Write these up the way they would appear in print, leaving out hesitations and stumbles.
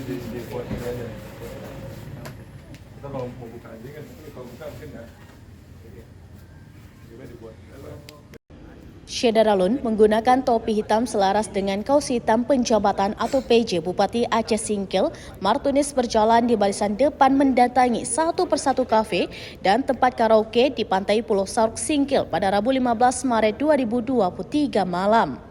dibuat ini aja. Kita kalau mau buka aja kan, tapi kalau buka mungkin nggak. Coba dibuat. Syeda Ralun menggunakan topi hitam selaras dengan kaos hitam penjabatan atau PJ Bupati Aceh Singkil, Martunis berjalan di barisan depan mendatangi satu persatu kafe dan tempat karaoke di pantai Pulau Sauruk Singkil pada Rabu 15 Maret 2023 malam.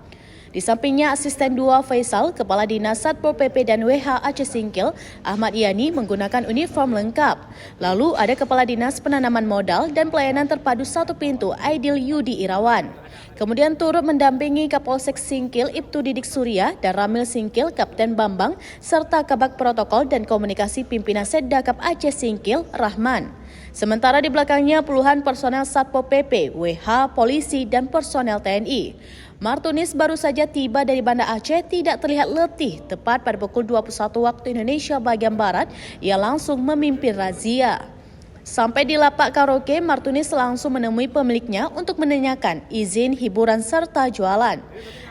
Di sampingnya, Asisten 2 Faisal, Kepala Dinas Satpol PP dan WH Aceh Singkil, Ahmad Yani menggunakan uniform lengkap. Lalu ada Kepala Dinas Penanaman Modal dan Pelayanan Terpadu Satu Pintu Aidil Yudi Irawan. Kemudian turut mendampingi Kapolsek Singkil Ibtu Didik Surya dan Ramil Singkil Kapten Bambang serta Kabak Protokol dan Komunikasi Pimpinan Setdakap Aceh Singkil Rahman. Sementara di belakangnya puluhan personel Satpol PP, WH, polisi dan personel TNI. Martunis baru saja tiba dari Banda Aceh tidak terlihat letih. Tepat pada pukul 21 waktu Indonesia bagian Barat, ia langsung memimpin razia. Sampai di lapak karaoke, Martunis langsung menemui pemiliknya untuk menanyakan izin hiburan serta jualan.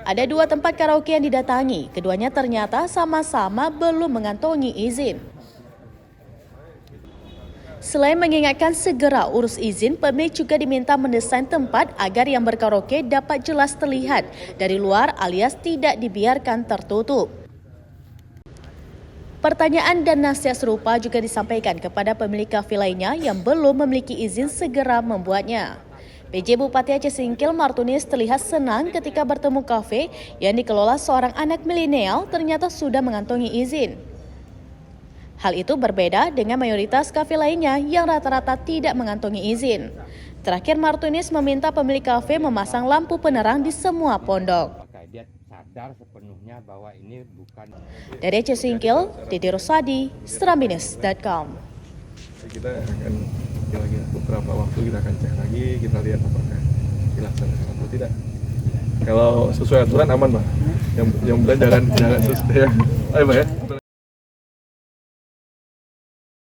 Ada 2 tempat karaoke yang didatangi, keduanya ternyata sama-sama belum mengantongi izin. Selain mengingatkan segera urus izin, pemilik juga diminta mendesain tempat agar yang berkaraoke dapat jelas terlihat dari luar alias tidak dibiarkan tertutup. Pertanyaan dan nasihat serupa juga disampaikan kepada pemilik kafe lainnya yang belum memiliki izin segera membuatnya. PJ Bupati Aceh Singkil Martunis terlihat senang ketika bertemu kafe yang dikelola seorang anak milenial ternyata sudah mengantongi izin. Hal itu berbeda dengan mayoritas kafe lainnya yang rata-rata tidak mengantongi izin. Terakhir, Martunis meminta pemilik kafe memasang lampu penerang di semua pondok. Dia sadar sepenuhnya bahwa ini bukan. Dari Aceh Singkil, Dede Rosadi, Serambinews.com. Kita akan lagi beberapa waktu kita akan cek lagi, kita lihat apakah dilaksanakan atau tidak. Kalau sesuai aturan aman, Pak. Yang jangan sesuai. Ayo, Pak ya.